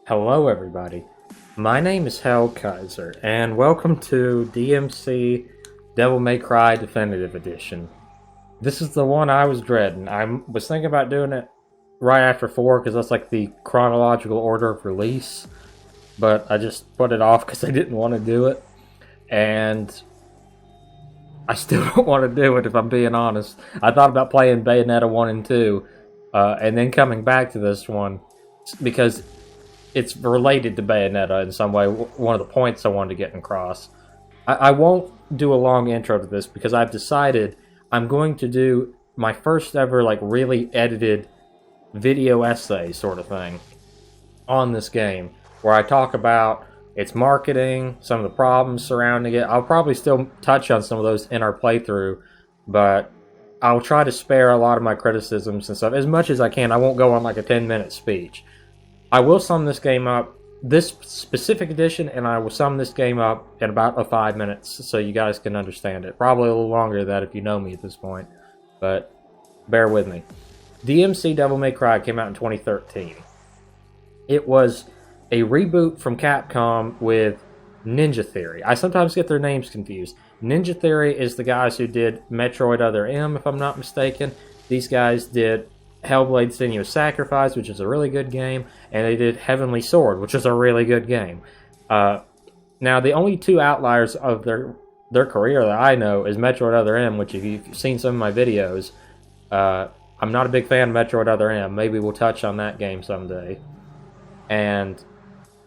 Hello everybody, my name is Hell Kaiser, and welcome to DMC Devil May Cry Definitive Edition. This is the one I was dreading. I was thinking about doing it right after 4 because that's like the chronological order of release, but I just put it off because I didn't want to do it, and I still don't want to do it if I'm being honest. I thought about playing Bayonetta 1 and 2, and then coming back to this one because it's related to Bayonetta in some way. One of the points I wanted to get across. I won't do a long intro to this because I've decided I'm going to do my first ever like really edited video essay sort of thing on this game, where I talk about its marketing, some of the problems surrounding it. I'll probably still touch on some of those in our playthrough, but I'll try to spare a lot of my criticisms and stuff as much as I can. I won't go on like a 10-minute speech. I will sum this game up, this specific edition, and I will sum this game up in about 5 minutes so you guys can understand it. Probably a little longer than that if you know me at this point, but bear with me. DMC Devil May Cry came out in 2013. It was a reboot from Capcom with Ninja Theory. I sometimes get their names confused. Ninja Theory is the guys who did Metroid Other M, if I'm not mistaken. These guys did Hellblade Senua's Sacrifice, which is a really good game, and they did Heavenly Sword, which is a really good game. Now, the only two outliers of their career that I know is Metroid Other M, which if you've seen some of my videos, I'm not a big fan of Metroid Other M. Maybe we'll touch on that game someday. And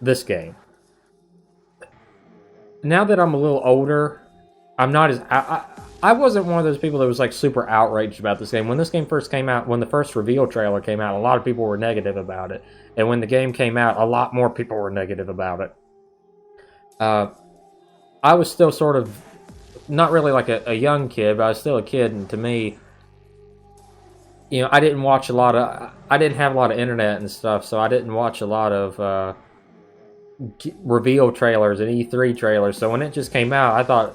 this game. Now that I'm a little older, I'm not as... I wasn't one of those people that was like super outraged about this game. When this game first came out, when the first reveal trailer came out, a lot of people were negative about it. And when the game came out, a lot more people were negative about it. I was still sort of, not really like a young kid, but I was still a kid, and to me, you know, I didn't watch a lot of, I didn't have a lot of internet and stuff, so I didn't watch a lot of reveal trailers and E3 trailers. So when it just came out, I thought,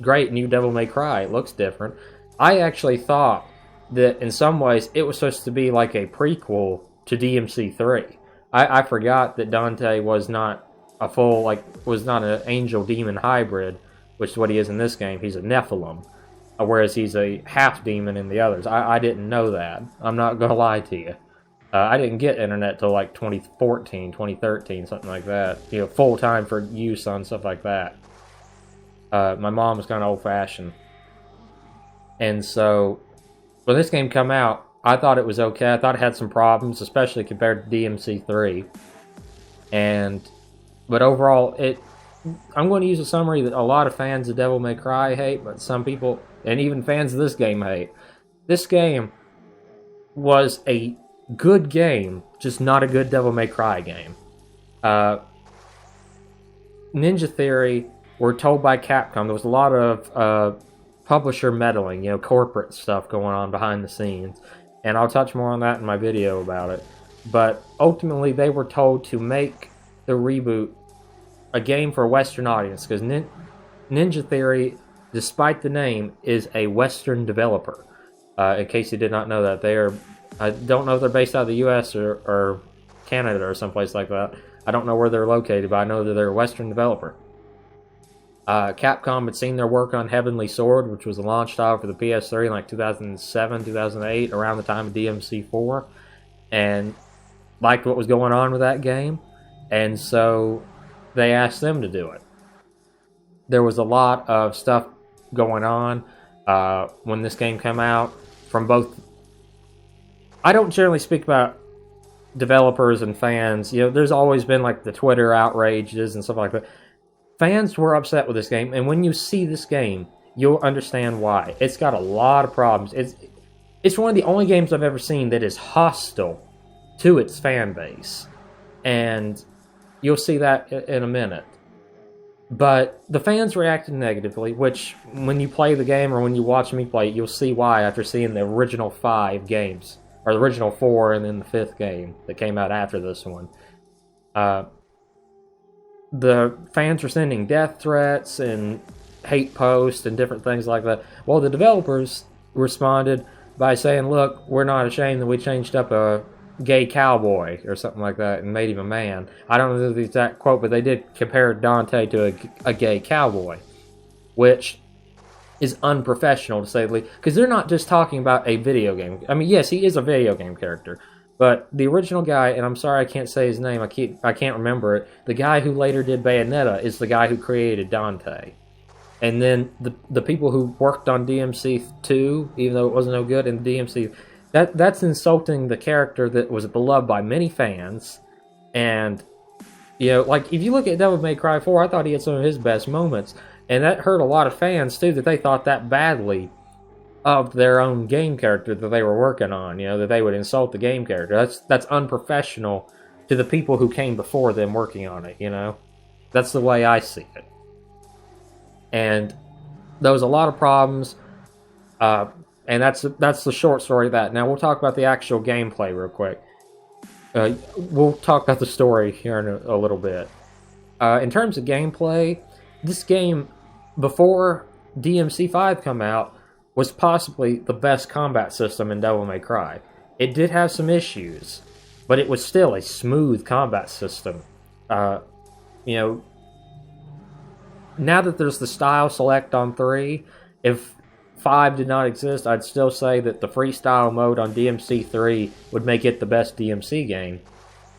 great, new Devil May Cry, it looks different. I actually thought that in some ways it was supposed to be like a prequel to DMC 3. I forgot that Donte was not a full, like, was not an angel-demon hybrid, which is what he is in this game. He's a Nephilim, whereas he's a half-demon in the others. I didn't know that. I'm not going to lie to you. I didn't get internet till like 2014, 2013, something like that. You know, full-time for use on stuff like that. My mom was kind of old-fashioned. And so, when this game came out, I thought it was okay. I thought it had some problems, especially compared to DMC 3. But overall, I'm going to use a summary that a lot of fans of Devil May Cry hate, but some people, and even fans of this game, hate. This game was a good game, just not a good Devil May Cry game. Ninja Theory were told by Capcom there was a lot of publisher meddling, you know, corporate stuff going on behind the scenes, and I'll touch more on that in my video about it. But ultimately, they were told to make the reboot a game for a Western audience, because Ninja Theory, despite the name, is a Western developer. In case you did not know that, I don't know if they're based out of the U.S. or Canada or someplace like that. I don't know where they're located, but I know that they're a Western developer. Capcom had seen their work on Heavenly Sword, which was a launch title for the PS3 in like 2007, 2008, around the time of DMC 4, and liked what was going on with that game, and so they asked them to do it. There was a lot of stuff going on when this game came out from both... I don't generally speak about developers and fans. You know, there's always been like the Twitter outrages and stuff like that. Fans were upset with this game, and when you see this game, you'll understand why. It's got a lot of problems. It's one of the only games I've ever seen that is hostile to its fan base, and you'll see that in a minute. But the fans reacted negatively, which when you play the game or when you watch me play it, you'll see why after seeing the original 5 games, or the original 4 and then the 5th game that came out after this one. The fans were sending death threats and hate posts and different things like that. Well, the developers responded by saying, look, we're not ashamed that we changed up a gay cowboy or something like that and made him a man. I don't know the exact quote, but they did compare Donte to a gay cowboy, which is unprofessional to say the least, because they're not just talking about a video game. I mean, yes, he is a video game character, but the original guy, and I'm sorry I can't say his name, I can't remember it. The guy who later did Bayonetta is the guy who created Donte. And then the people who worked on DMC 2, even though it wasn't no good in DMC, that's insulting the character that was beloved by many fans. And, you know, like, if you look at Devil May Cry 4, I thought he had some of his best moments. And that hurt a lot of fans, too, that they thought that badly of their own game character that they were working on. You know, that they would insult the game character. That's unprofessional to the people who came before them working on it, you know? That's the way I see it. And there was a lot of problems, and that's the short story of that. Now we'll talk about the actual gameplay real quick. We'll talk about the story here in a little bit. In terms of gameplay, this game, before DMC 5 come out, was possibly the best combat system in Devil May Cry. It did have some issues, but it was still a smooth combat system. You know, now that there's the style select on 3, if 5 did not exist, I'd still say that the freestyle mode on DMC 3 would make it the best DMC game.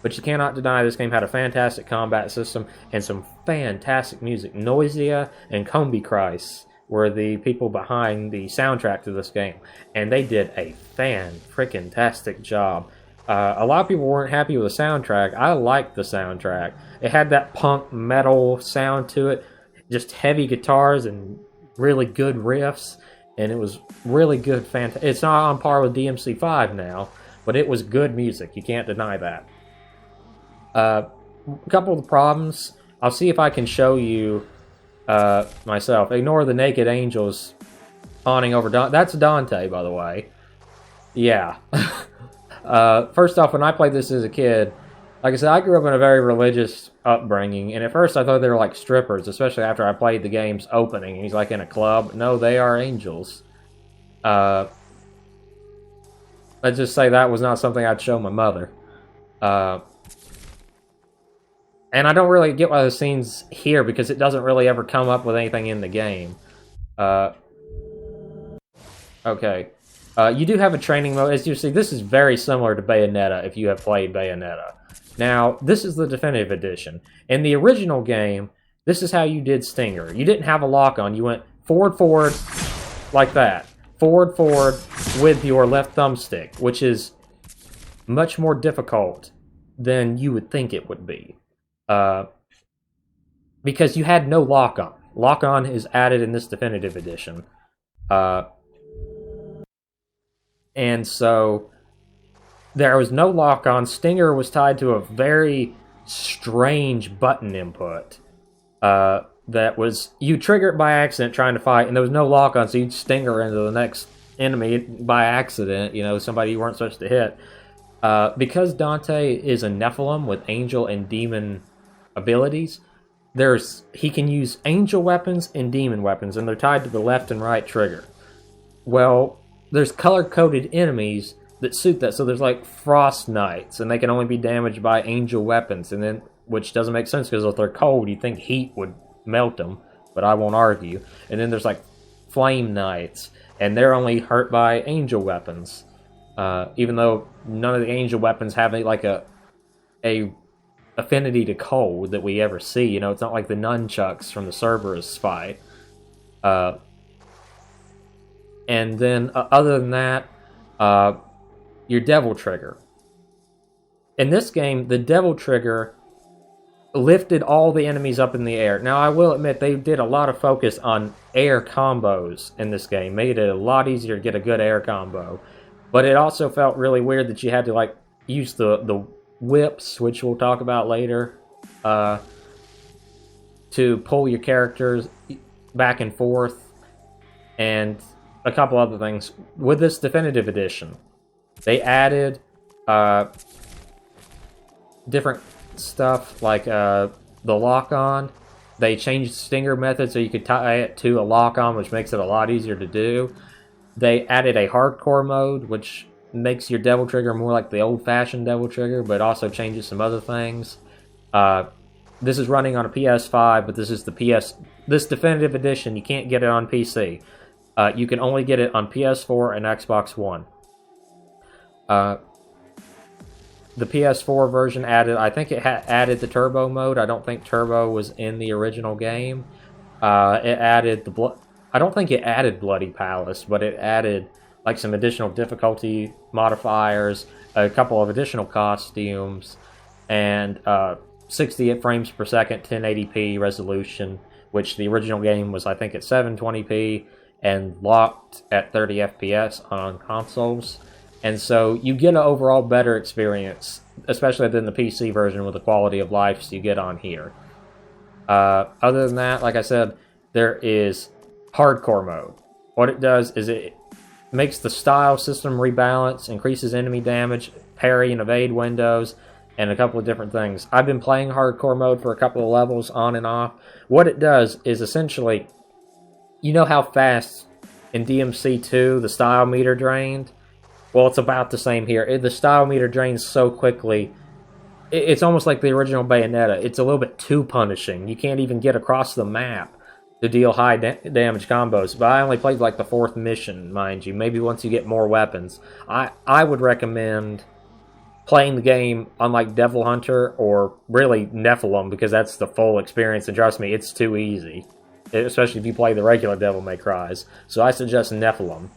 But you cannot deny this game had a fantastic combat system and some fantastic music. Noisia and Combikreis were the people behind the soundtrack to this game, and they did a fan-freaking-tastic job. A lot of people weren't happy with the soundtrack. I liked the soundtrack. It had that punk metal sound to it. Just heavy guitars and really good riffs, and it was really good. It's not on par with DMC 5 now, but it was good music. You can't deny that. A couple of the problems. I'll see if I can show you myself. Ignore the naked angels fawning over Donte. That's Donte, by the way. Yeah. First off, when I played this as a kid, like I said, I grew up in a very religious upbringing, and at first I thought they were like strippers, especially after I played the game's opening. He's like in a club. No, they are angels. Let's just say that was not something I'd show my mother. And I don't really get why the scene's here, because it doesn't really ever come up with anything in the game. Okay. You do have a training mode. As you see, this is very similar to Bayonetta, if you have played Bayonetta. Now, this is the definitive edition. In the original game, this is how you did Stinger. You didn't have a lock-on. You went forward, forward, like that. Forward, forward, with your left thumbstick, which is much more difficult than you would think it would be. Because you had no lock-on. Lock-on is added in this definitive edition. And so there was no lock-on. Stinger was tied to a very strange button input. That was, you trigger it by accident trying to fight, and there was no lock-on, so you'd Stinger into the next enemy by accident, you know, somebody you weren't supposed to hit. Because Donte is a Nephilim with angel and demon abilities, he can use angel weapons and demon weapons, and they're tied to the left and right trigger. Well, there's color-coded enemies that suit that, so there's like Frost Knights, and they can only be damaged by angel weapons, and then, which doesn't make sense, because if they're cold, you'd think heat would melt them, but I won't argue. And then there's like Flame Knights, and they're only hurt by angel weapons. Even though none of the angel weapons have a affinity to cold that we ever see. You know, it's not like the nunchucks from the Cerberus fight. And then, other than that, your Devil Trigger. In this game, the Devil Trigger lifted all the enemies up in the air. Now, I will admit, they did a lot of focus on air combos in this game. Made it a lot easier to get a good air combo. But it also felt really weird that you had to, like, use the whips, which we'll talk about later, to pull your characters back and forth, and a couple other things. With this definitive edition, they added different stuff, like the lock-on. They changed Stinger method so you could tie it to a lock-on, which makes it a lot easier to do. They added a hardcore mode, which makes your Devil Trigger more like the old-fashioned Devil Trigger, but also changes some other things. This is running on a PS5, but this is this definitive edition. You can't get it on PC. You can only get it on PS4 and Xbox One. The PS4 version I think it added the turbo mode. I don't think turbo was in the original game. It added I don't think it added Bloody Palace, but it added like some additional difficulty modifiers, a couple of additional costumes, and 68 frames per second, 1080p resolution, which the original game was, I think, at 720p and locked at 30 FPS on consoles. And so you get an overall better experience, especially than the PC version with the quality of life you get on here. Other than that, like I said, there is hardcore mode. What it does is it makes the style system rebalance, increases enemy damage, parry and evade windows, and a couple of different things. I've been playing hardcore mode for a couple of levels on and off. What it does is essentially, you know how fast in DMC 2 the style meter drained? Well, it's about the same here. The style meter drains so quickly. It's almost like the original Bayonetta. It's a little bit too punishing. You can't even get across the map to deal high damage combos. But I only played like the 4th mission, mind you. Maybe once you get more weapons. I would recommend playing the game on like Devil Hunter or really Nephilim, because that's the full experience. And trust me, it's too easy. Especially if you play the regular Devil May Cries. So I suggest Nephilim.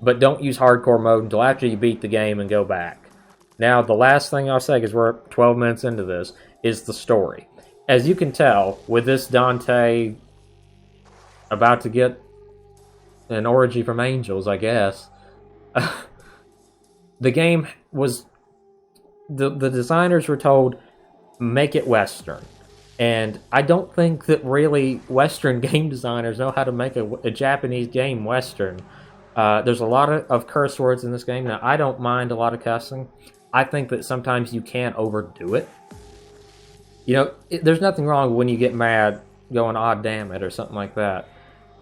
But don't use hardcore mode until after you beat the game and go back. Now, the last thing I'll say, because we're 12 minutes into this, is the story. As you can tell, with this Donte about to get an orgy from angels, I guess, the game was... The designers were told, make it Western. And I don't think that really Western game designers know how to make a Japanese game Western. There's a lot of curse words in this game. Now, I don't mind a lot of cussing. I think that sometimes you can't overdo it. You know, there's nothing wrong when you get mad going, "Ah, damn it," or something like that.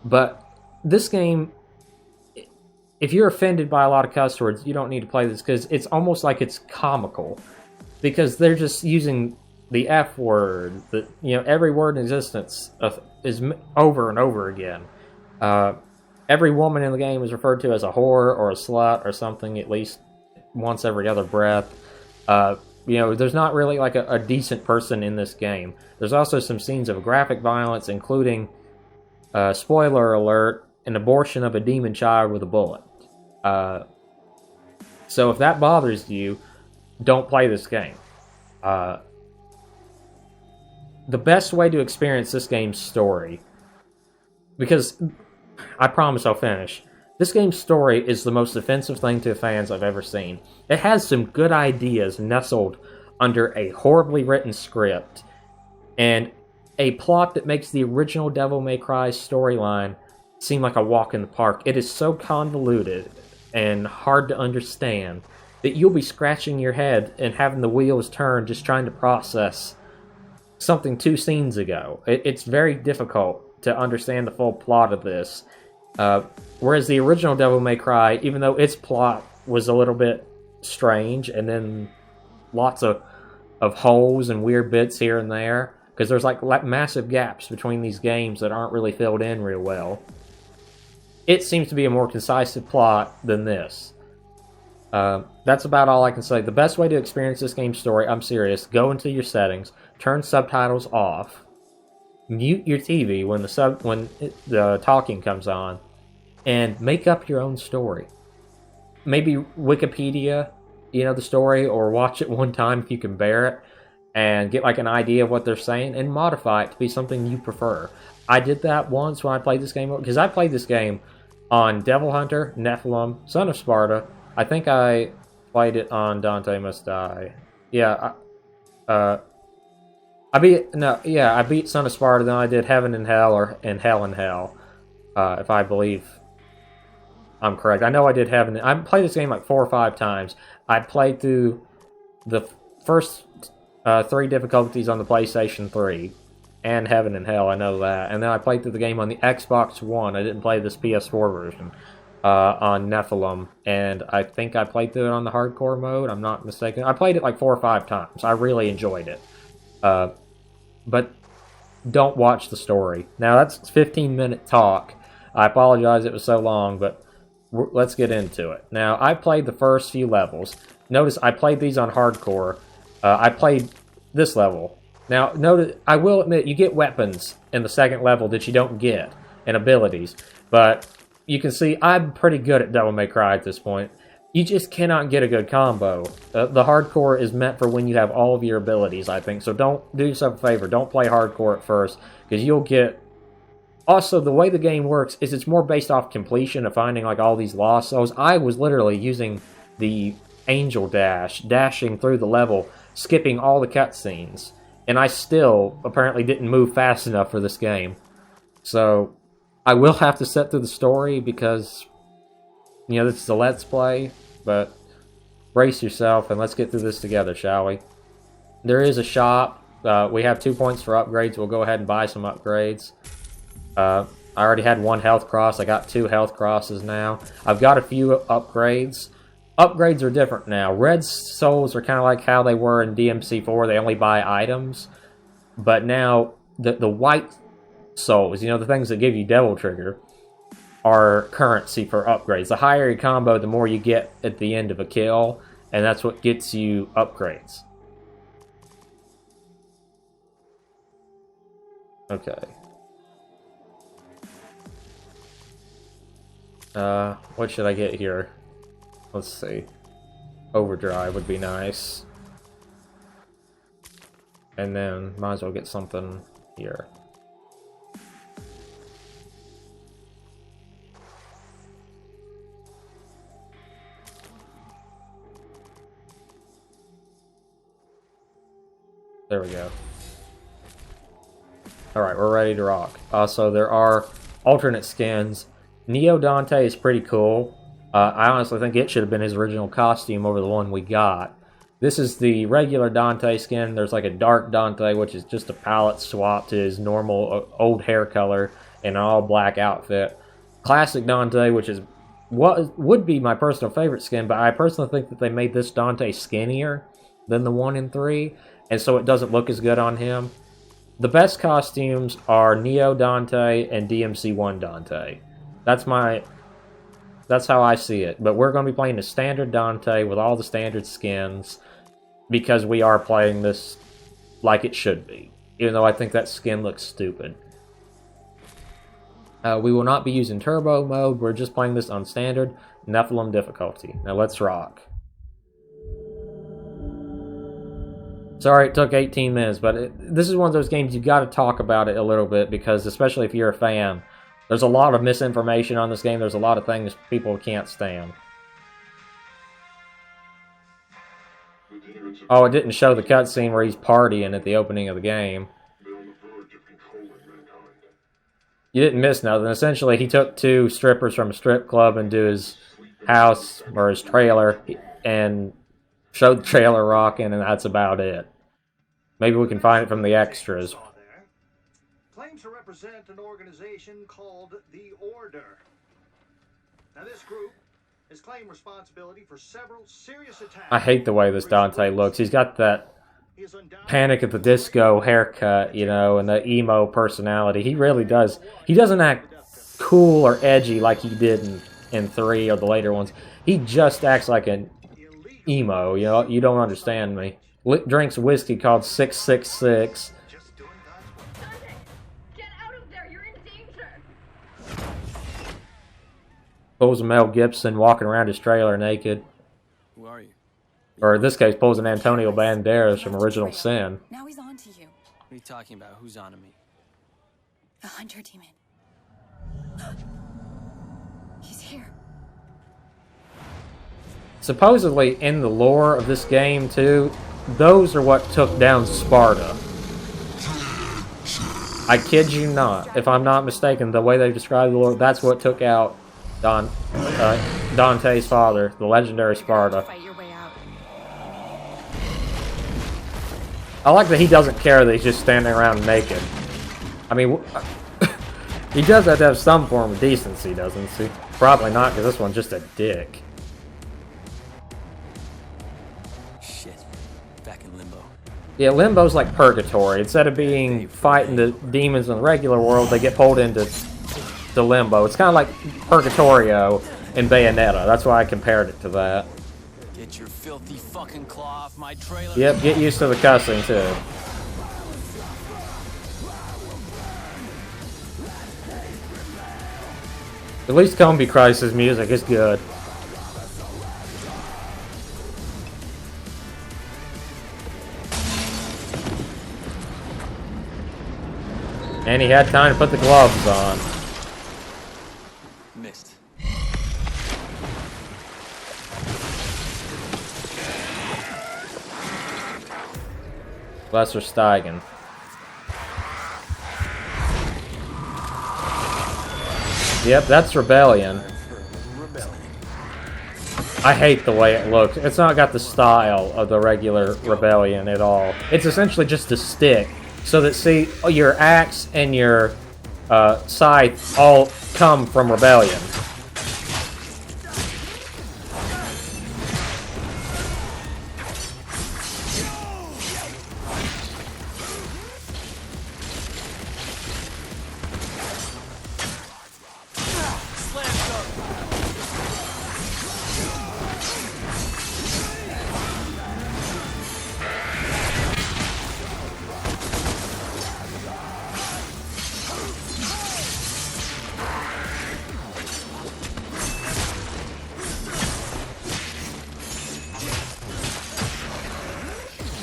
But this game, if you're offended by a lot of cuss words, you don't need to play this, because it's almost like it's comical. Because they're just using the F word. Every word in existence is over and over again. Every woman in the game is referred to as a whore or a slut or something, at least once every other breath. There's not really like a decent person in this game. There's also some scenes of graphic violence, including, spoiler alert, an abortion of a demon child with a bullet. So if that bothers you, don't play this game. The best way to experience this game's story, because... I promise I'll finish. This game's story is the most offensive thing to fans I've ever seen. It has some good ideas nestled under a horribly written script, and a plot that makes the original Devil May Cry storyline seem like a walk in the park. It is so convoluted and hard to understand that you'll be scratching your head and having the wheels turn just trying to process something 2 scenes ago. It's very difficult to understand the full plot of this. Whereas the original Devil May Cry, even though its plot was a little bit strange, and then lots of holes and weird bits here and there, because there's like massive gaps between these games that aren't really filled in real well, it seems to be a more concise plot than this. That's about all I can say. The best way to experience this game's story, I'm serious, go into your settings, turn subtitles off, mute your TV when the talking comes on, and make up your own story. Maybe Wikipedia, the story, or watch it one time if you can bear it, and get like an idea of what they're saying, and modify it to be something you prefer. I did that once when I played this game, because I played this game on Devil Hunter, Nephilim, Son of Sparta. I think I played it on Donte Must Die. Yeah, I beat Son of Sparta, then I did Heaven and Hell, and Hell and Hell, if I believe I'm correct. I know I did Heaven. I played this game like 4 or 5 times. I played through the first 3 difficulties on the PlayStation 3, and Heaven and Hell, I know that. And then I played through the game on the Xbox One. I didn't play this PS4 version. on Nephilim, and I think I played through it on the hardcore mode. I'm not mistaken. I played it like 4 or 5 times. I really enjoyed it. But don't watch the story. Now, that's a 15-minute talk. I apologize it was so long, but let's get into it. Now, I played the first few levels. Notice I played these on hardcore. I played this level. Now, notice, I will admit, you get weapons in the second level that you don't get, and abilities. But you can see I'm pretty good at Devil May Cry at this point. You just cannot get a good combo. The hardcore is meant for when you have all of your abilities, I think. So don't do yourself a favor. Don't play hardcore at first, because you'll get... Also, the way the game works is it's more based off completion of finding like all these lost souls. I was literally using the angel dash, dashing through the level, skipping all the cutscenes. And I still apparently didn't move fast enough for this game. So I will have to sit through the story because... You know, this is a Let's Play, but brace yourself and let's get through this together, shall we? There is a shop. We have 2 points for upgrades. We'll go ahead and buy some upgrades. I already had 1 health cross. I got 2 health crosses now. I've got a few upgrades. Upgrades are different now. Red souls are kind of like how they were in DMC 4. They only buy items. But now, the white souls, you know, the things that give you Devil Trigger, are currency for upgrades. The higher your combo, the more you get at the end of a kill, and that's what gets you upgrades. Okay. What should I get here? Let's see. Overdrive would be nice. And then, might as well get something here. There we go. Alright, we're ready to rock. Also, there are alternate skins. Neo Donte is pretty cool. I honestly think it should have been his original costume over the one we got. This is the regular Donte skin. There's like a dark Donte, which is just a palette swap to his normal old hair color and an all-black outfit. Classic Donte, which is what would be my personal favorite skin, but I personally think that they made this Donte skinnier than the 1 in 3. And so it doesn't look as good on him. The best costumes are Neo Donte and DMC1 Donte. That's how I see it. But we're going to be playing the standard Donte with all the standard skins because we are playing this like it should be. Even though I think that skin looks stupid. We will not be using turbo mode. We're just playing this on standard Nephilim difficulty. Now let's rock. Sorry it took 18 minutes, but this is one of those games you got to talk about it a little bit because, especially if you're a fan, there's a lot of misinformation on this game. There's a lot of things people can't stand. Oh, it didn't show the cutscene where he's partying at the opening of the game. You didn't miss nothing. Essentially, he took 2 strippers from a strip club into his house or his trailer and showed the trailer rocking, and that's about it. Maybe we can find it from the extras. Claims to represent an organization called the Order. Now this group has claimed responsibility for several serious attacks. I hate the way this Donte looks. He's got that Panic at the Disco haircut, you know, and the emo personality. He really does. He doesn't act cool or edgy like he did in 3 or the later ones. He just acts like an emo, you know, you don't understand me. Drinks whiskey called 666. Get out of there, you're in danger. Pulls a Mel Gibson walking around his trailer naked. Who are you? Or in this case, pulls an Antonio Banderas from Original Sin. Now he's on to you. What are you talking about? Who's on to me? The Hunter Demon. He's here. Supposedly, in the lore of this game, too, those are what took down Sparta. I kid you not. If I'm not mistaken, the way they describe the lore, that's what took out Dante's father, the legendary Sparta. Fight your way out. I like that he doesn't care that he's just standing around naked. I mean, he does have to have some form of decency, doesn't he? Probably not, because this one's just a dick. Shit. Back in limbo. Yeah, Limbo's like purgatory. Instead of being fighting the demons in the regular world, they get pulled into the Limbo. It's kind of like Purgatorio in Bayonetta. That's why I compared it to that. Get your filthy fucking claw off my trailer. Yep, get used to the cussing too. At least Combi Crisis music is good. And he had time to put the gloves on. Missed. Lesser Steigen. Yep, that's Rebellion. I hate the way it looks. It's not got the style of the regular Rebellion at all. It's essentially just a stick. So that, see, your axe and your scythe all come from Rebellion.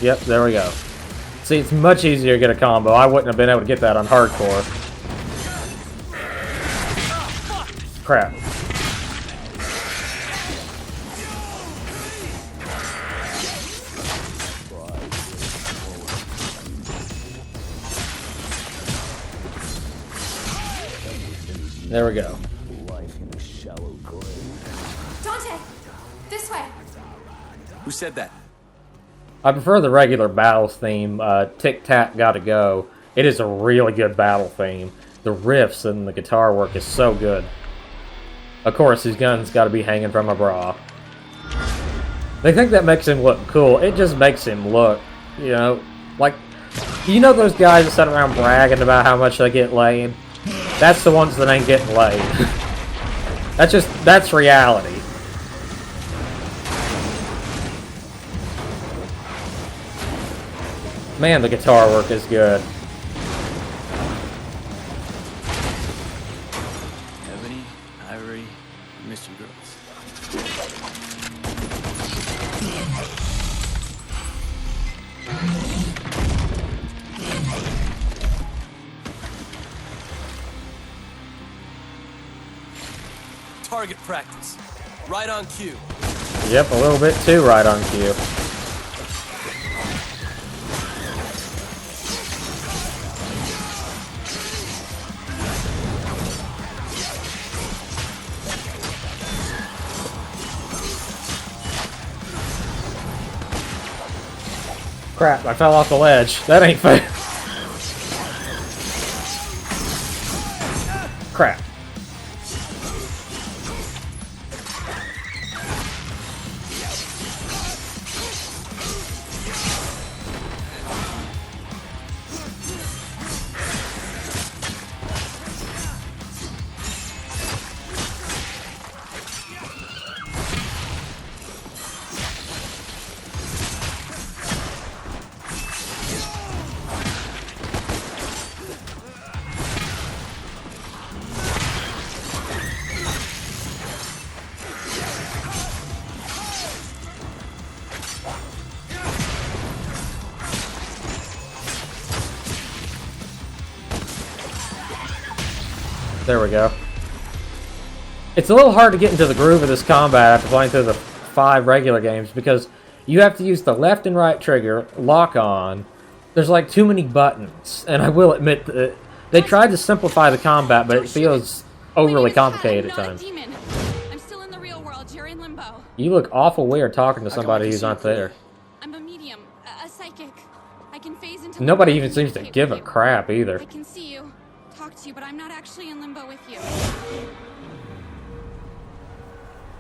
Yep, there we go. See, it's much easier to get a combo. I wouldn't have been able to get that on hardcore. Crap. There we go. Donte! This way! Who said that? I prefer the regular battle theme, Tic Tac Gotta Go. It is a really good battle theme. The riffs and the guitar work is so good. Of course, his gun's gotta be hanging from a bra. They think that makes him look cool. It just makes him look, you know, like... You know those guys that sit around bragging about how much they get laid? That's the ones that ain't getting laid. That's reality. Man, the guitar work is good. Ebony, Ivory, Mr. Girls. Target practice. Right on cue. Yep, a little bit too right on cue. Crap, I fell off the ledge. That ain't fair. Crap. There we go. It's a little hard to get into the groove of this combat after playing through the 5 regular games because you have to use the left and right trigger, lock on. There's like too many buttons, and I will admit that they tried to simplify the combat, but it feels overly complicated at times. I'm still in the real world. You're in limbo. You look awful weird talking to somebody who's not there. I'm a medium, a psychic. I can phase into Nobody limbo even and seems to communicate give with a you. crap either. I can see you, talk to you, but I'm not actually in limbo with you.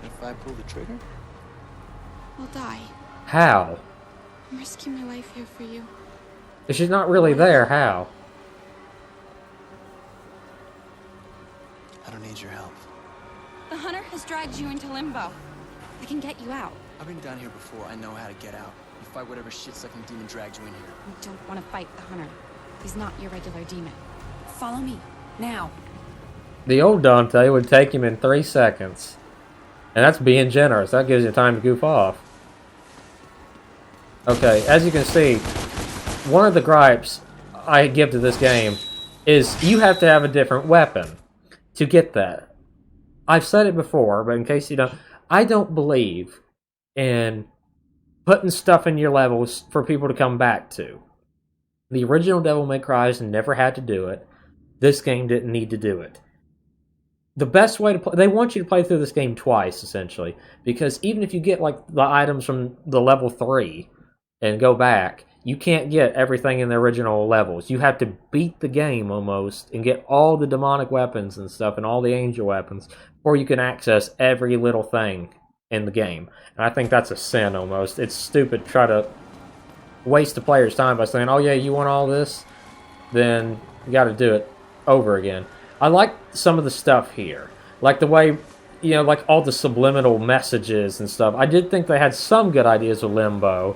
If I pull the trigger? I'll die. How? I'm risking my life here for you. If she's not really there, how? I don't need your help. The hunter has dragged you into limbo. I can get you out. I've been down here before. I know how to get out. You fight whatever shit-sucking demon dragged you in here. You don't want to fight the hunter. He's not your regular demon. Follow me, now. The old Donte would take him in 3 seconds. And that's being generous. That gives you time to goof off. Okay, as you can see, one of the gripes I give to this game is you have to have a different weapon to get that. I've said it before, but in case you don't, I don't believe in putting stuff in your levels for people to come back to. The original Devil May Cry's never had to do it. This game didn't need to do it. The best way to play... They want you to play through this game twice, essentially. Because even if you get, like, the items from the level 3 and go back, you can't get everything in the original levels. You have to beat the game, almost, and get all the demonic weapons and stuff and all the angel weapons before you can access every little thing in the game. And I think that's a sin, almost. It's stupid to try to waste the player's time by saying, oh yeah, you want all this? Then you gotta do it over again. I like some of the stuff here. Like the way, you know, like all the subliminal messages and stuff. I did think they had some good ideas with Limbo.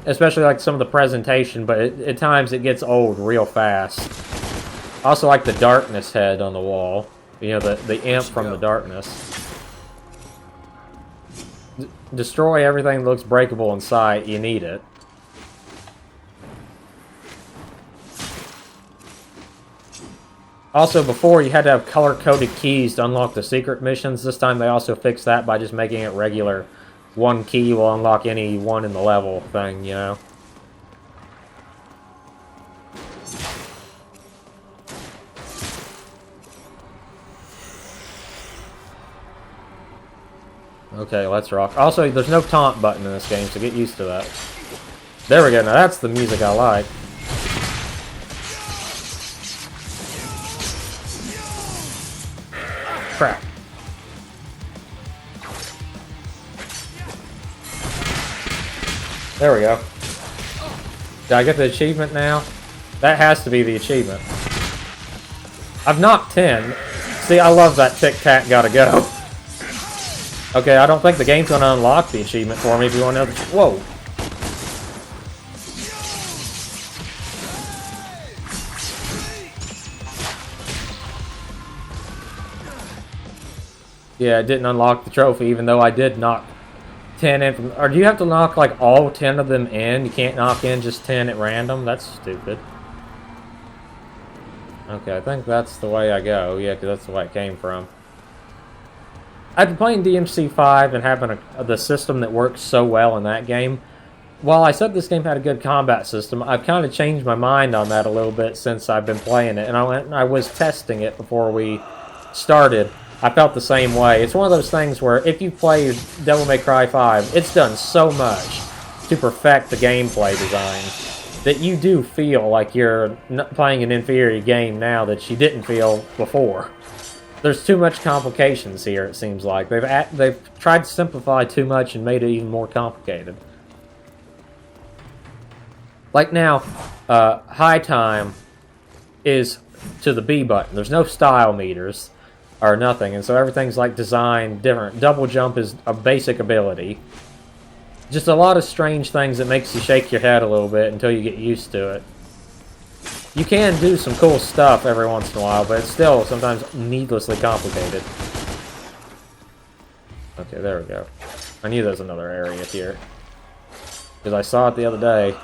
Especially like some of the presentation, but at times it gets old real fast. I also like the darkness head on the wall. You know, the imp from the darkness. Destroy everything that looks breakable in sight. You need it. Also, before, you had to have color-coded keys to unlock the secret missions. This time they also fixed that by just making it regular. One key will unlock any one in the level thing, you know? Okay, let's rock. Also, there's no taunt button in this game, so get used to that. There we go, now that's the music I like. Crap. There we go. Did I get the achievement now? That has to be the achievement. I've knocked 10. See, I love that tic-tac gotta go. Okay, I don't think the game's gonna unlock the achievement for me if you want to know. Whoa. Yeah, it didn't unlock the trophy, even though I did knock 10 in from... Or do you have to knock, like, all 10 of them in? You can't knock in just 10 at random? That's stupid. Okay, I think that's the way I go. Yeah, because that's the way it came from. After playing DMC 5 and having the system that works so well in that game, while I said this game had a good combat system, I've kind of changed my mind on that a little bit since I've been playing it. And I was testing it before we started. I felt the same way. It's one of those things where if you play Devil May Cry 5, it's done so much to perfect the gameplay design that you do feel like you're playing an inferior game now that you didn't feel before. There's too much complications here, it seems like. They've tried to simplify too much and made it even more complicated. Like now, high time is to the B button. There's no style meters or nothing, and so everything's like designed different. Double jump is a basic ability. Just a lot of strange things that makes you shake your head a little bit until you get used to it. You can do some cool stuff every once in a while, but it's still sometimes needlessly complicated. Okay, there we go. I knew there's another area here, because I saw it the other day.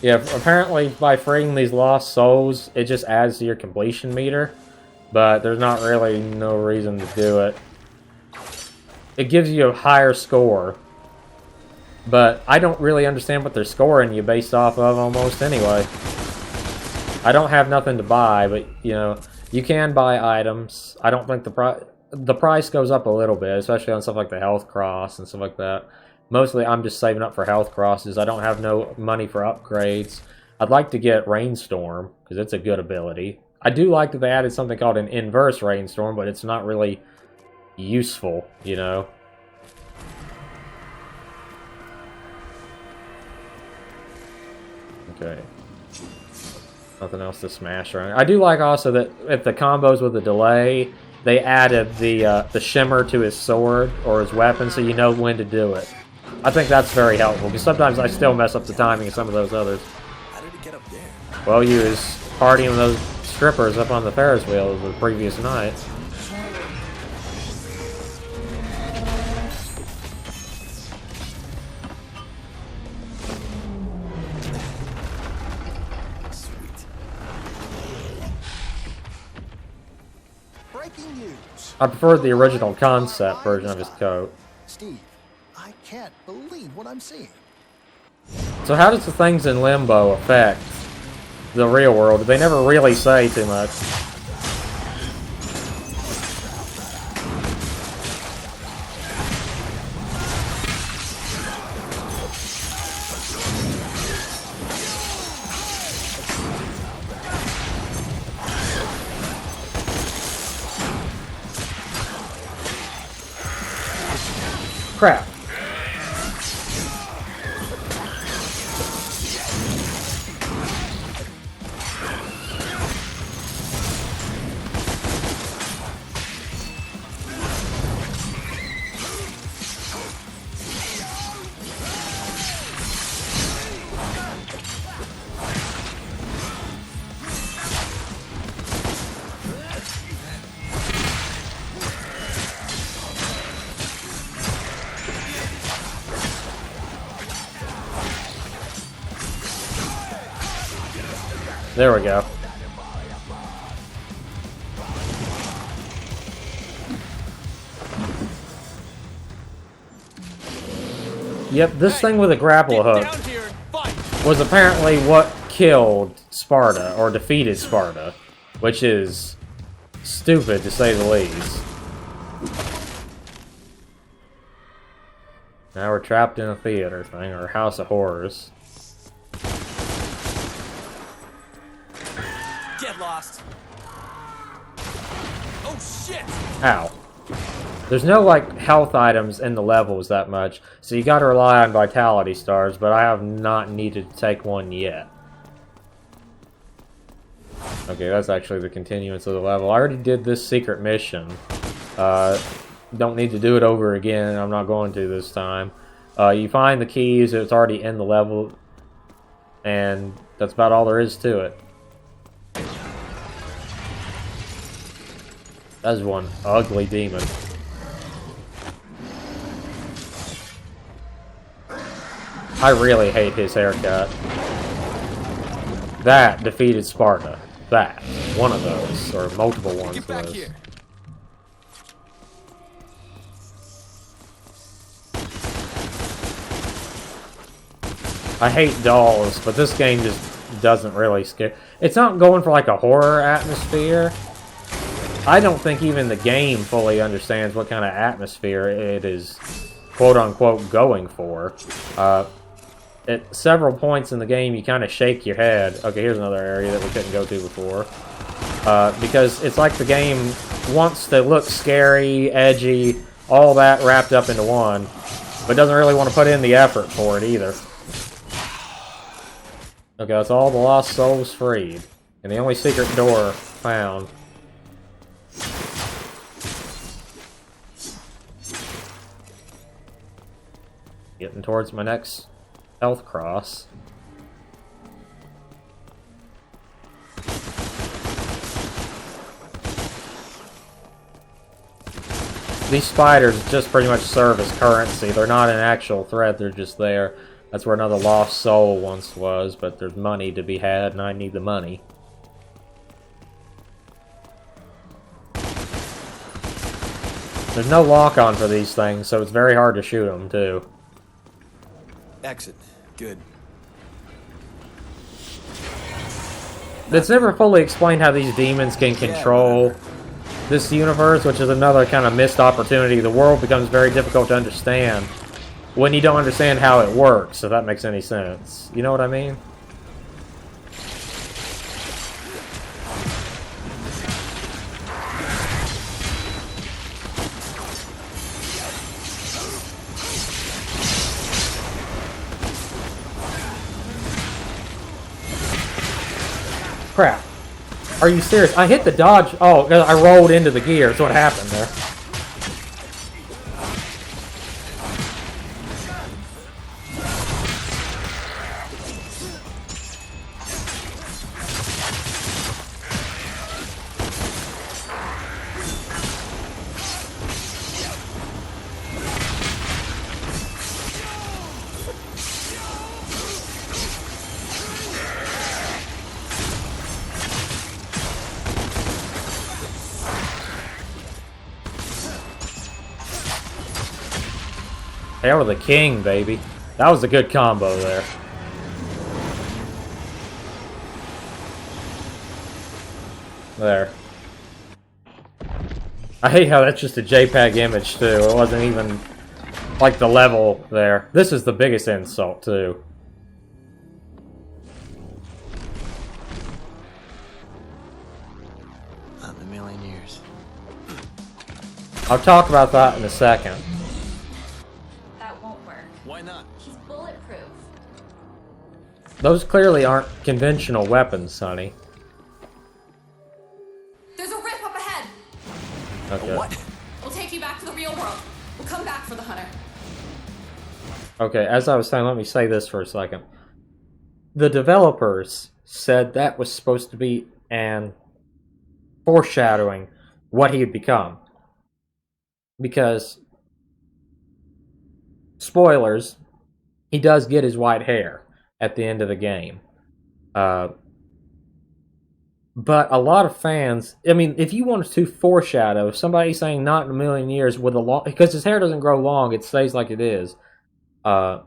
Yeah, apparently by freeing these lost souls, it just adds to your completion meter, but there's not really no reason to do it. It gives you a higher score, but I don't really understand what they're scoring you based off of almost anyway. I don't have nothing to buy, but, you know, you can buy items. I don't think the price goes up a little bit, especially on stuff like the health cross and stuff like that. Mostly, I'm just saving up for health crosses. I don't have no money for upgrades. I'd like to get Rainstorm, because it's a good ability. I do like that they added something called an inverse Rainstorm, but it's not really useful, you know? Okay. Nothing else to smash around. I do like also that if the combos with the delay, they added the shimmer to his sword or his weapon, so you know when to do it. I think that's very helpful, because sometimes I still mess up the timing of some of those others. How did it get up there? Well, you was partying with those strippers up on the Ferris wheel the previous night. Sweet. Breaking news. I prefer the original concept version of his coat. Steve, I can't believe what I'm seeing. So how does the things in Limbo affect the real world? They never really say too much. Crap. There we go. Yep, this thing with a grapple hook was apparently what killed Sparta, or defeated Sparta, which is stupid to say the least. Now we're trapped in a theater thing, or House of Horrors. Get lost. Oh shit! Ow. There's no, like, health items in the levels that much, so you gotta rely on vitality stars, but I have not needed to take one yet. Okay, that's actually the continuance of the level. I already did this secret mission. Don't need to do it over again, I'm not going to this time. You find the keys, it's already in the level, and that's about all there is to it. That's one ugly demon. I really hate his haircut. That defeated Sparta. That. One of those. Or multiple ones of Get back those. here. I hate dolls, but this game just doesn't really scare. It's not going for like a horror atmosphere. I don't think even the game fully understands what kind of atmosphere it is, quote-unquote, going for. At several points in the game, you kind of shake your head. Okay, here's another area that we couldn't go to before. Because it's like the game wants to look scary, edgy, all that wrapped up into one, but doesn't really want to put in the effort for it either. Okay, that's all the lost souls freed. And the only secret door found. Getting towards my next health cross. These spiders just pretty much serve as currency. They're not an actual threat, they're just there. That's where another lost soul once was, but there's money to be had, and I need the money. There's no lock-on for these things, so it's very hard to shoot them, too. Exit. Good. It's never fully explained how these demons can control this universe, which is another kind of missed opportunity. The world becomes very difficult to understand when you don't understand how it works, if that makes any sense. You know what I mean? Crap. Are you serious? I hit the dodge. Oh, I rolled into the gear. That's what happened there. Hail to the king, baby. That was a good combo there. There. I hate how that's just a JPEG image, too. It wasn't even, like, the level there. This is the biggest insult, too. Not in a million years. I'll talk about that in a second. That won't work. Why not? He's bulletproof. Those clearly aren't conventional weapons, Sonny. There's a rip up ahead. Okay. What? We'll take you back to the real world. We'll come back for the hunter. Okay, as I was saying, let me say this for a second. The developers said that was supposed to be an foreshadowing what he had become. Because, spoilers, he does get his white hair at the end of the game. But a lot of fans, I mean, if you wanted to foreshadow, somebody saying not in a million years with a long, because his hair doesn't grow long, it stays like it is. You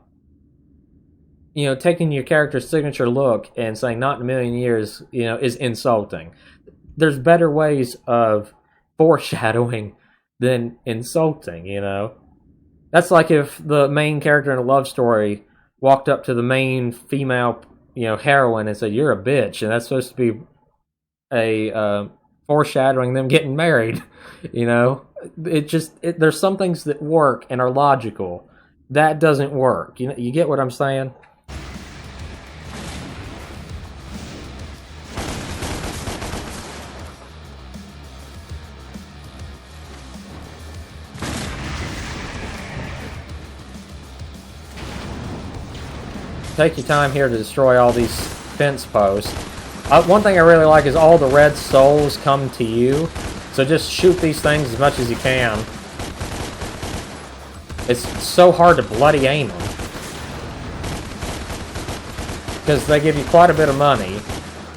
know, taking your character's signature look and saying not in a million years, you know, is insulting. There's better ways of foreshadowing than insulting, you know? That's like if the main character in a love story walked up to the main female, you know, heroine and said, "You're a bitch," and that's supposed to be a foreshadowing them getting married, you know? There's some things that work and are logical. That doesn't work. You know, you get what I'm saying? Take your time here to destroy all these fence posts. One thing I really like is all the red souls come to you. So just shoot these things as much as you can. It's so hard to bloody aim them. Because they give you quite a bit of money.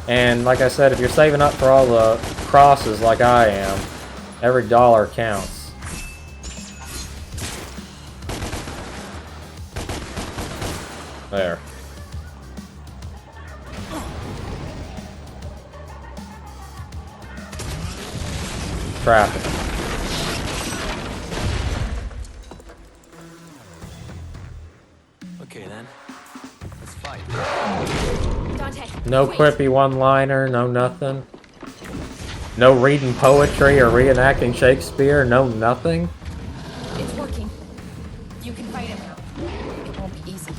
And like I said, if you're saving up for all the crosses like I am, every dollar counts. There. Traffic. Okay then. Let's fight. Donte. No wait. quippy one-liner, no nothing. No reading poetry or reenacting Shakespeare, no nothing. It's working. You can fight him. It won't be easy.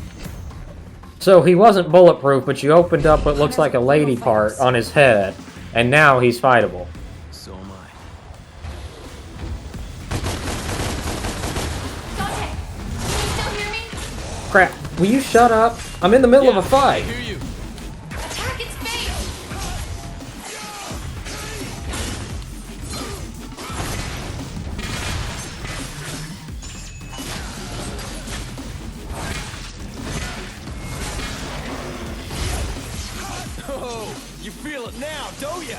So he wasn't bulletproof, but you opened up what looks like a lady part on his head, and now he's fightable. So am I. Donte! Can you still hear me? Crap, will you shut up? I'm in the middle of a I fight. hear you. Attack its face! Oh, you feel it now, don't ya?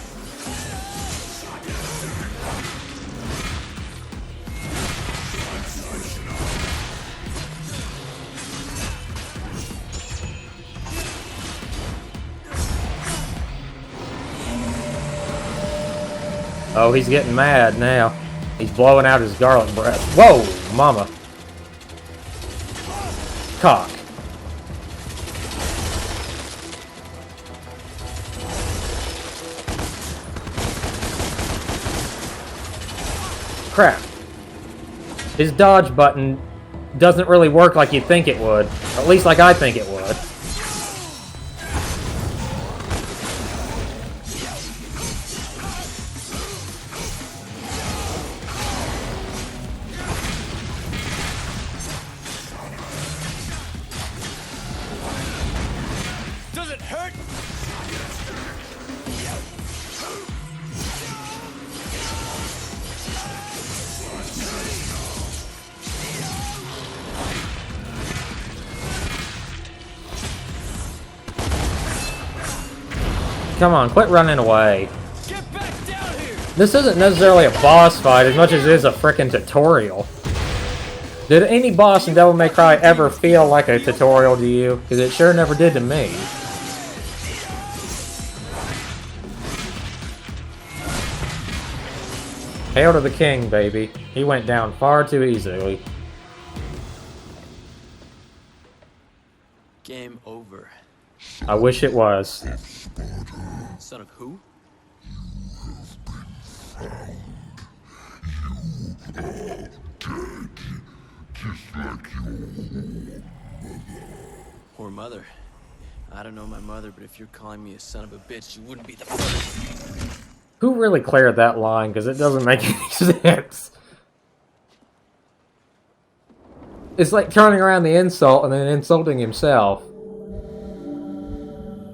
Oh, he's getting mad now. He's blowing out his garlic breath. Whoa, mama. Cock. Crap. His dodge button doesn't really work like you'd think it would. At least like I think it would. Come on, quit running away. Get back down here! This isn't necessarily a boss fight as much as it is a frickin' tutorial. Did any boss in Devil May Cry ever feel like a tutorial to you? Because it sure never did to me. Hail to the king, baby. He went down far too easily. Game over. I wish it was. Son of who? Poor mother. I don't know my mother, but if you're calling me a son of a bitch, you wouldn't be the first. Who really cleared that line? Because it doesn't make any sense. It's like turning around the insult and then insulting himself.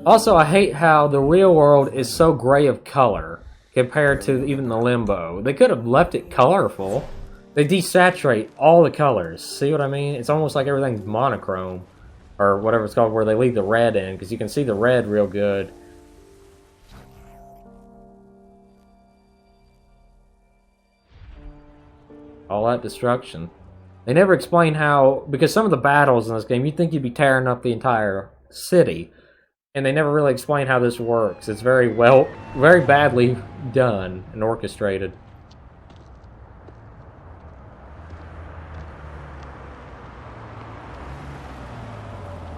Also, I hate how the real world is so gray of color compared to even the Limbo. They could have left it colorful. They desaturate all the colors. See what I mean? It's almost like everything's monochrome. Or whatever it's called, where they leave the red in. Because you can see the red real good. All that destruction. They never explain how... Because some of the battles in this game, you'd think you'd be tearing up the entire city. And they never really explain how this works. It's very badly done and orchestrated.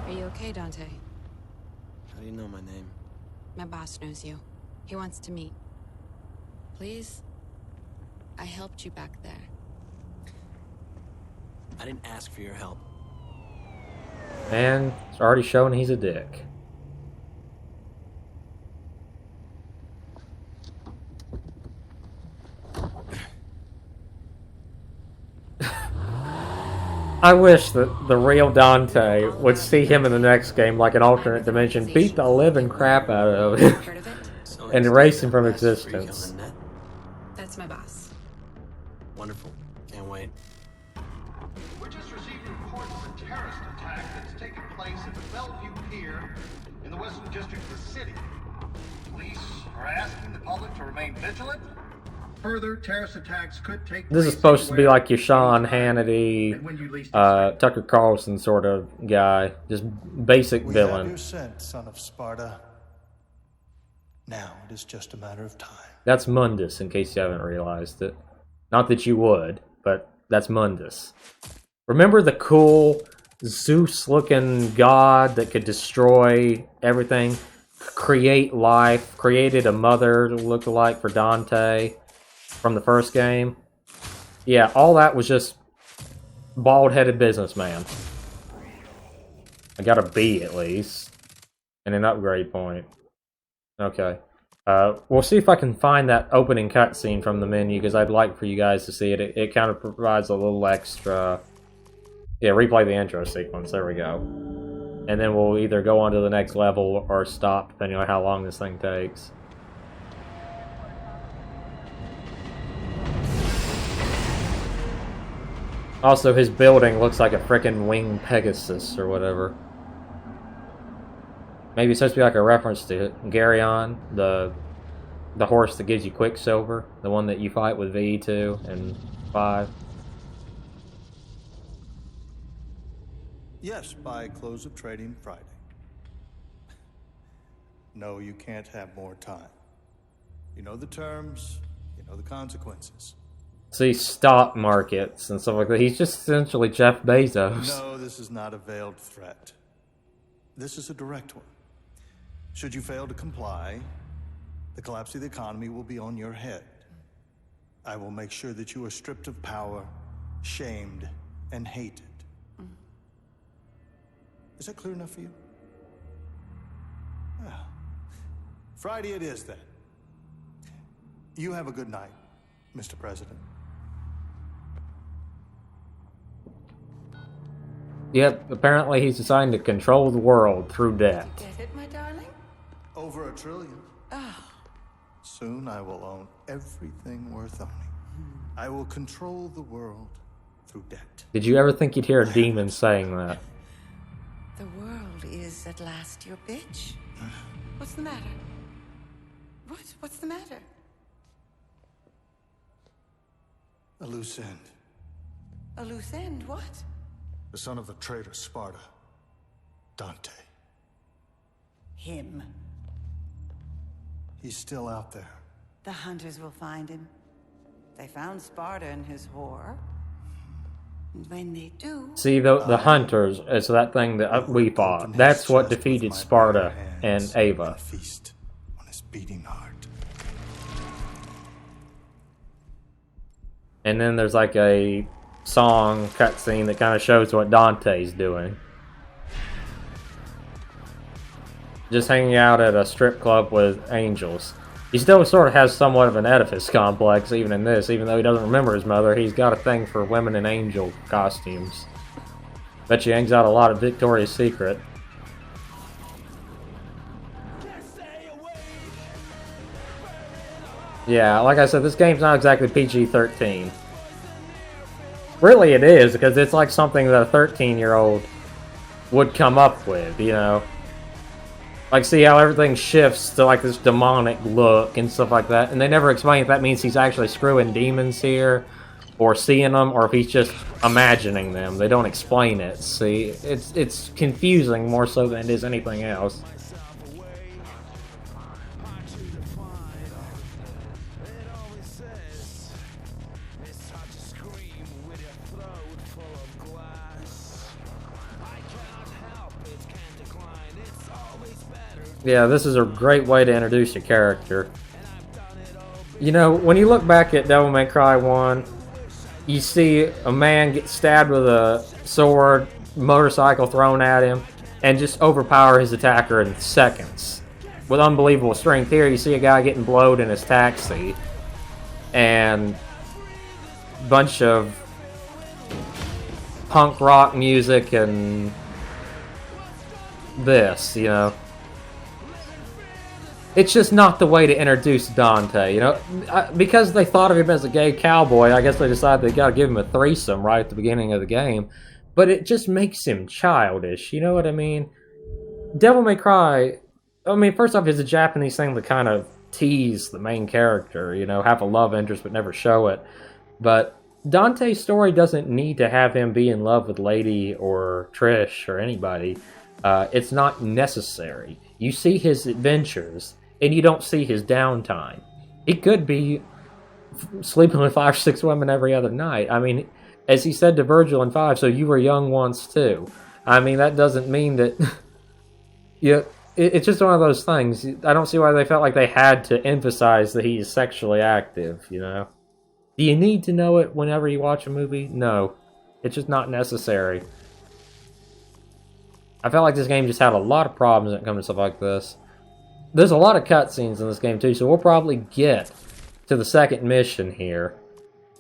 Are you okay, Dante? How do you know my name? My boss knows you. He wants to meet. Please? I helped you back there. I didn't ask for your help. And it's already showing he's a dick. I wish that the real Dante would see him in the next game like an alternate dimension, beat the living crap out of him, Heard of it? and erase him from existence. That's my boss. Wonderful. Can't wait. We're just receiving reports of a terrorist attack that's taken place at the Bellevue Pier in the Western District of the city. Police are asking the public to remain vigilant. Further terrorist attacks could take place. This is supposed to be like your Sean Hannity, and when you least expect it. Tucker Carlson sort of guy. Just basic We have villain. your scent, son of Sparta. Now it is just a matter of time. That's Mundus, in case you haven't realized it. Not that you would, but that's Mundus. Remember the cool Zeus-looking god that could destroy everything? Create life, created a mother look-alike for Donte from the first game? Yeah, all that was just bald-headed businessman. I got a B at least. And an upgrade point. Okay. We'll see if I can find that opening cutscene from the menu, because I'd like for you guys to see it. It kind of provides a little extra... Yeah, replay the intro sequence. There we go. And then we'll either go on to the next level or stop, depending on how long this thing takes. Also, his building looks like a frickin' winged Pegasus or whatever. Maybe it's supposed to be like a reference to Garyon, the horse that gives you Quicksilver, the one that you fight with V2 and 5. Yes, by close of trading Friday. No, you can't have more time. You know the terms, you know the consequences. See, stock markets and stuff like that. He's just essentially Jeff Bezos. No, this is not a veiled threat. This is a direct one. Should you fail to comply, the collapse of the economy will be on your head. I will make sure that you are stripped of power, shamed, and hated. Is that clear enough for you? Well, Friday it is then. You have a good night, Mr. President. Yep, apparently he's deciding to control the world through debt. Get it, my darling? Over $1 trillion. Soon I will own everything worth owning. I will control the world through debt. Did you ever think you'd hear a demon saying that? The world is at last your bitch. What's the matter? What's the matter? A loose end. A loose end? What? The son of the traitor Sparta. Donte. Him. He's still out there. The hunters will find him. They found Sparta and his whore. And when they do... See, the hunters, it's that thing that we fought. That's what defeated Sparta and Ava. Feast on his beating heart. And then there's like a song cutscene that kind of shows what Dante's doing. Just hanging out at a strip club with angels. He still sort of has somewhat of an Oedipus complex, even in this. Even though he doesn't remember his mother, he's got a thing for women in angel costumes. Bet you hangs out a lot at Victoria's Secret. Yeah, like I said, this game's not exactly PG-13. Really it is, because it's like something that a 13-year-old would come up with, you know? Like, see how everything shifts to like this demonic look and stuff like that, and they never explain if that means he's actually screwing demons here, or seeing them, or if he's just imagining them. They don't explain it, see? It's confusing more so than it is anything else. Yeah, this is a great way to introduce your character. You know, when you look back at Devil May Cry 1, you see a man get stabbed with a sword, motorcycle thrown at him, and just overpower his attacker in seconds. With unbelievable strength. Here, you see a guy getting blowed in his taxi, and a bunch of punk rock music and this, you know. It's just not the way to introduce Donte, you know? Because they thought of him as a gay cowboy, I guess they decided they gotta give him a threesome right at the beginning of the game. But it just makes him childish, you know what I mean? Devil May Cry, I mean, first off, it's a Japanese thing to kind of tease the main character, you know, have a love interest but never show it. But Dante's story doesn't need to have him be in love with Lady or Trish or anybody. It's not necessary. You see his adventures, and you don't see his downtime. He could be sleeping with 5 or 6 women every other night. I mean, as he said to Virgil in 5, so you were young once too. I mean, that doesn't mean that... yeah, it's just one of those things. I don't see why they felt like they had to emphasize that he is sexually active, you know? Do you need to know it whenever you watch a movie? No. It's just not necessary. I felt like this game just had a lot of problems when it comes to stuff like this. There's a lot of cutscenes in this game too, so we'll probably get to the second mission here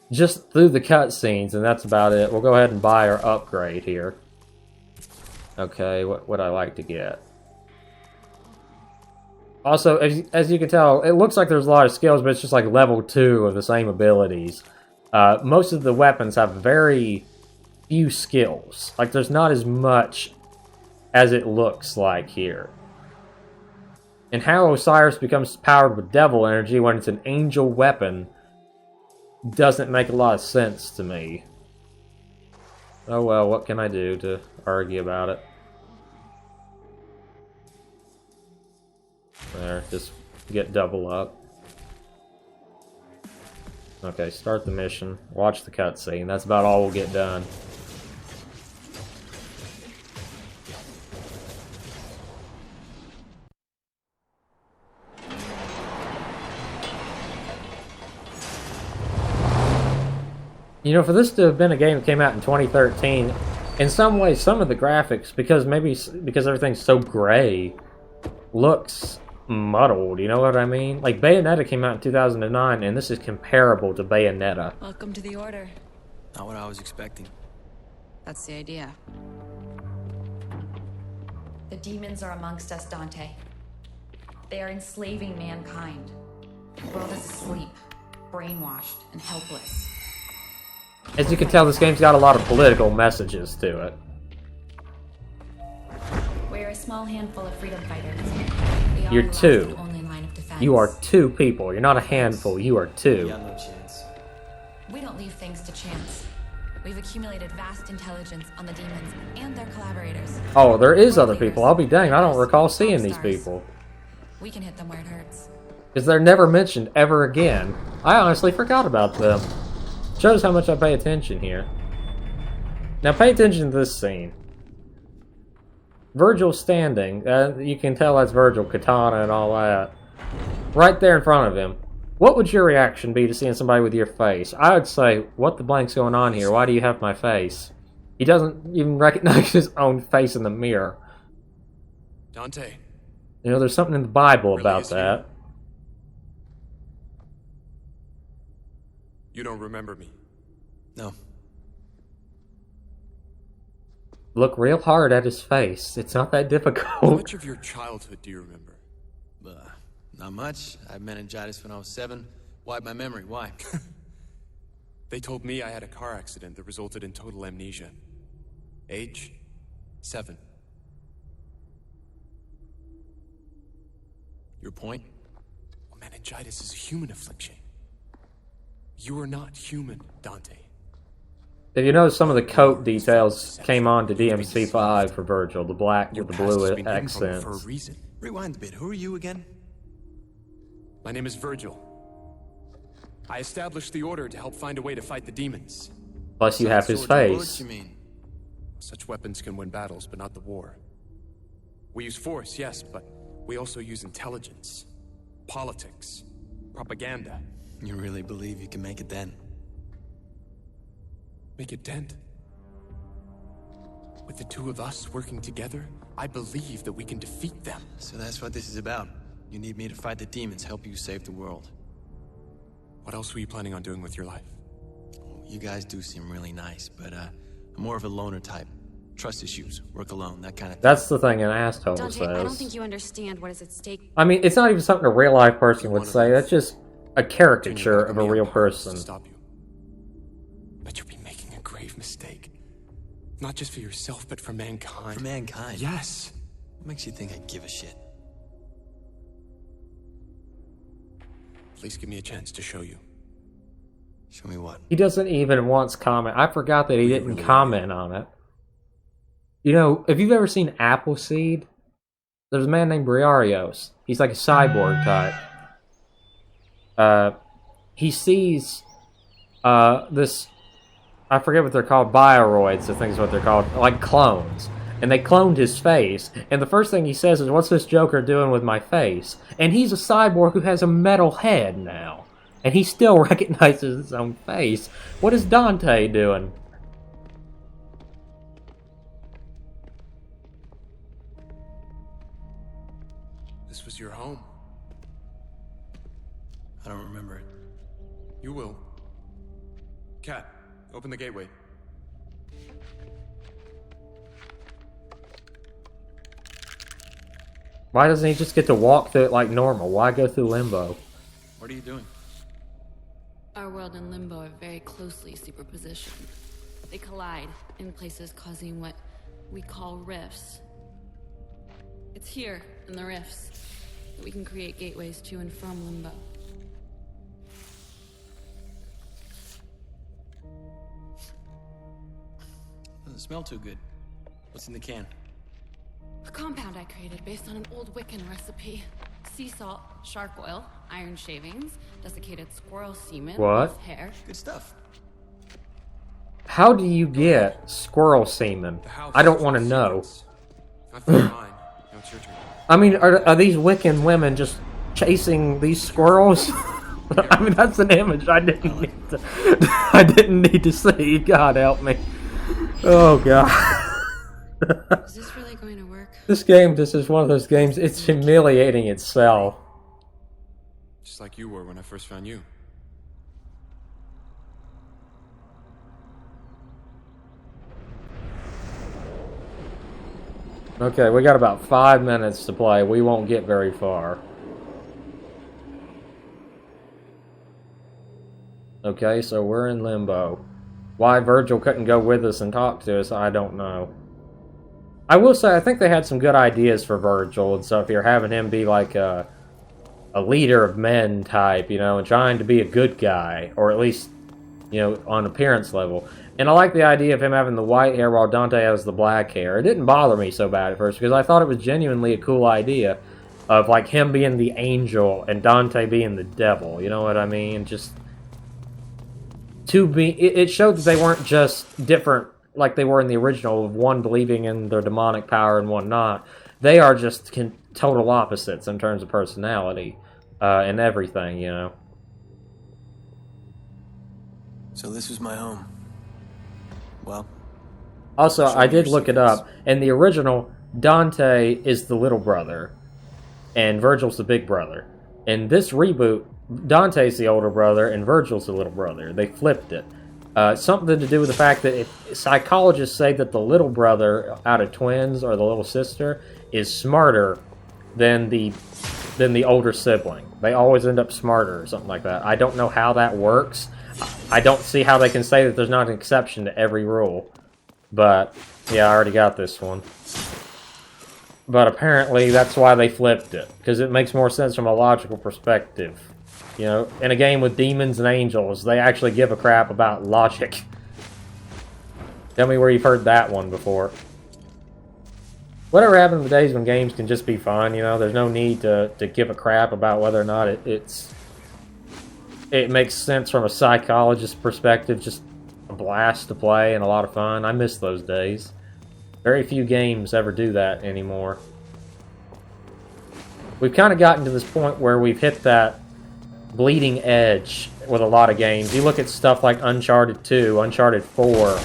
just through the cutscenes, and that's about it. We'll go ahead and buy our upgrade here. Okay, what would I like to get? Also, as you can tell, it looks like there's a lot of skills, but it's just like level 2 of the same abilities. Most of the weapons have very few skills. Like, there's not as much as it looks like here. And how Osiris becomes powered with devil energy when it's an angel weapon doesn't make a lot of sense to me. Oh well, what can I do to argue about it? There, just get double up. Okay, start the mission. Watch the cutscene. That's about all we'll get done. You know, for this to have been a game that came out in 2013, in some ways, some of the graphics, because everything's so gray, looks muddled, you know what I mean? Like, Bayonetta came out in 2009, and this is comparable to Bayonetta. Welcome to the Order. Not what I was expecting. That's the idea. The demons are amongst us, Donte. They are enslaving mankind. The world is asleep, brainwashed, and helpless. As you can tell, this game's got a lot of political messages to it. We're a small handful of freedom fighters. We You're lost two. the only line of defense. You are 2 people. You're not a handful. You are 2. Yeah, no chance. We don't leave things to chance. We've accumulated vast intelligence on the demons and their collaborators. Oh, there is other people. I'll be danged. I don't recall seeing these people. We can hit them where it hurts. Because they're never mentioned ever again. I honestly forgot about them. Shows how much I pay attention here. Now pay attention to this scene. Virgil standing. You can tell that's Virgil, katana and all that. Right there in front of him. What would your reaction be to seeing somebody with your face? I would say, what the blank's going on here? Why do you have my face? He doesn't even recognize his own face in the mirror. Donte. You know, there's something in the Bible Really about is that. You don't remember me. No. Look real hard at his face. It's not that How difficult. much of your childhood do you remember? Not much. I had meningitis when I was 7. Wiped my memory. Why? They told me I had a car accident that resulted in total amnesia. Age? 7. Your point? Well, meningitis is a human affliction. You are not human, Donte. If you notice, some of the coat details came on to DMC5 for Virgil. The black Your with the past blue has been hidden from me accents. for a reason. Rewind a bit. Who are you again? My name is Virgil. I established the Order to help find a way to fight the demons. Plus you have his Swords and bullets, face. you mean? Such weapons can win battles, but not the war. We use force, yes, but we also use intelligence, politics, propaganda. You really believe you can make it then? Make a dent. With the 2 of us working together, I believe that we can defeat them. So that's what this is about. You need me to fight the demons, help you save the world. What else were you planning on doing with your life? You guys do seem really nice, but I'm more of a loner type. Trust issues, work alone, that kind of thing. That's the thing an asshole Dante, I don't says. think you understand what is at stake. I mean, it's not even something a real life person would One of say. us. That's just a Turning caricature back of on a me real on purpose to person. Stop you. But you'll be making a grave mistake. Not just for yourself, but for mankind. For mankind? Yes. What makes you think I give a shit? Please give me a chance to show you. Show me what? He doesn't even once comment. I forgot that he didn't really comment on it. You know, if you've ever seen Appleseed, there's a man named Briarios. He's like a cyborg type. He sees this, I forget what they're called, bioroids, I think is what they're called, like clones. And they cloned his face, and the first thing he says is, "What's this Joker doing with my face?" And he's a cyborg who has a metal head now. And he still recognizes his own face. What is Donte doing? This was your home. I don't remember it. You will. Cat, open the gateway. Why doesn't he just get to walk through it like normal? Why go through limbo? What are you doing? Our world and Limbo are very closely superpositioned. They collide in places causing what we call rifts. It's here, in the rifts, that we can create gateways to and from Limbo. Doesn't smell too good. What's in the can? A compound I created based on an old Wiccan recipe. Sea salt, shark oil, iron shavings, desiccated squirrel semen, What? wolf hair. Good stuff. How do you get squirrel semen? The house I don't is want to full of know. secrets. I found mine. Now it's your turn. I mean, are these Wiccan women just chasing these squirrels? I mean, that's an image I didn't need to. I didn't need to see. God help me. Oh God. Is this really going to work? This game, this is one of those games. It's humiliating itself. Just like you were when I first found you. Okay, we got about 5 minutes to play. We won't get very far. Okay, so we're in limbo. Why Virgil couldn't go with us and talk to us, I don't know. I will say, I think they had some good ideas for Virgil and stuff here, having him be like a a leader of men type, you know, and trying to be a good guy, or at least, you know, on appearance level. And I like the idea of him having the white hair while Dante has the black hair. It didn't bother me so bad at first because I thought it was genuinely a cool idea of like him being the angel and Dante being the devil. You know what I mean? Just to be, it showed that they weren't just different like they were in the original of one believing in their demonic power and one not. They are just total opposites in terms of personality and everything. You know. So this was my home. Well, also, I did look it up. In the original, Dante is the little brother, and Virgil's the big brother. In this reboot, Dante's the older brother, and Virgil's the little brother. They flipped it. Something to do with the fact that if psychologists say that the little brother out of twins, or the little sister, is smarter than the older sibling. They always end up smarter, or something like that. I don't know how that works. I don't see how they can say that there's not an exception to every rule. But, yeah, I already got this one. But apparently that's why they flipped it. Because it makes more sense from a logical perspective. You know, in a game with demons and angels, they actually give a crap about logic. Tell me where you've heard that one before. Whatever happened to the days when games can just be fun, you know? There's no need to give a crap about whether or not it makes sense from a psychologist's perspective. Just a blast to play and a lot of fun. I miss those days. Very few games ever do that anymore. We've kind of gotten to this point where we've hit that bleeding edge with a lot of games. You look at stuff like Uncharted 2, Uncharted 4,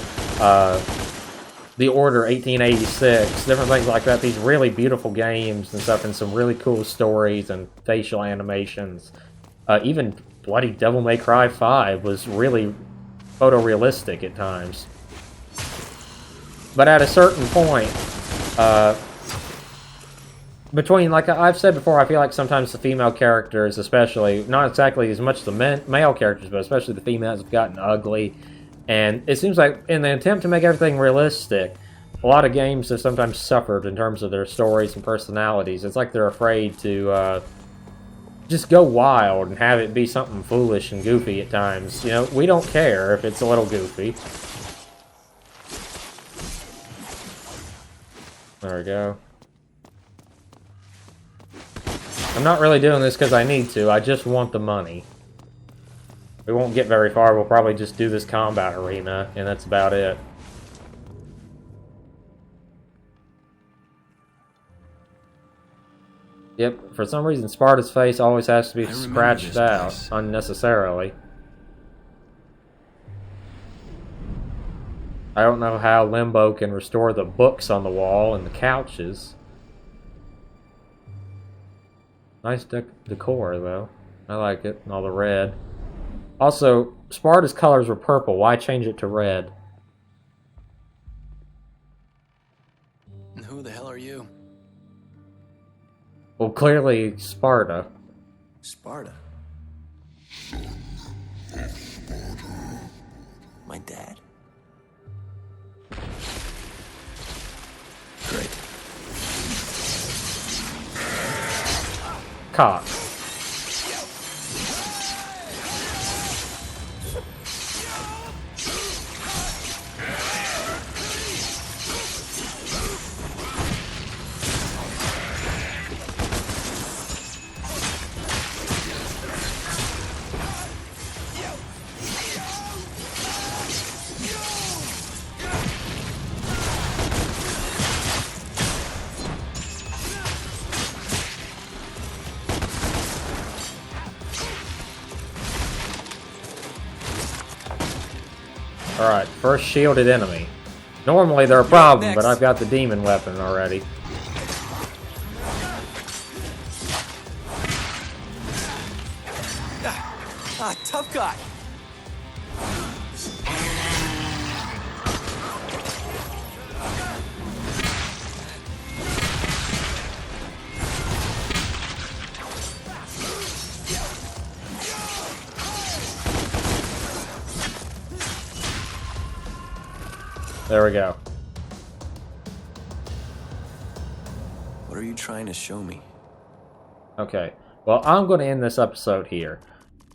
The Order 1886, different things like that. These really beautiful games and stuff, and some really cool stories and facial animations. Even bloody Devil May Cry 5 was really photorealistic at times. But at a certain point, between, like I've said before, I feel like sometimes the female characters, especially, not exactly as much the male characters, but especially the females have gotten ugly. And it seems like in the attempt to make everything realistic, a lot of games have sometimes suffered in terms of their stories and personalities. It's like they're afraid to just go wild and have it be something foolish and goofy at times. You know, we don't care if it's a little goofy. There we go. I'm not really doing this because I need to. I just want the money. We won't get very far. We'll probably just do this combat arena, and that's about it. Yep, for some reason Sparta's face always has to be scratched out unnecessarily. I don't know how Limbo can restore the books on the wall and the couches. Nice decor, though. I like it, and all the red. Also, Sparta's colors were purple. Why change it to red? Who the hell are you? Well, clearly, Sparta. Sparta? My dad? Great. Cock. Alright, first shielded enemy. Normally they're a problem, but I've got the demon weapon already. Tough guy. There we go. What are you trying to show me? Okay. Well, I'm going to end this episode here.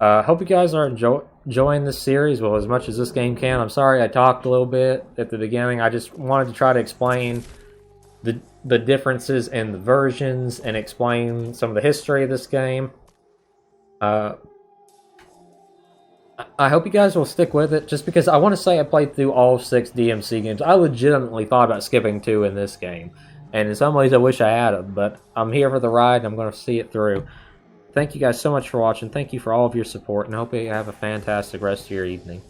Hope you guys are enjoying this series, well, as much as this game can. I'm sorry I talked a little bit at the beginning. I just wanted to try to explain the differences in the versions and explain some of the history of this game. I hope you guys will stick with it, just because I want to say I played through all 6 DMC games. I legitimately thought about skipping 2 in this game, and in some ways I wish I had them, but I'm here for the ride and I'm going to see it through. Thank you guys so much for watching. Thank you for all of your support, and I hope you have a fantastic rest of your evening.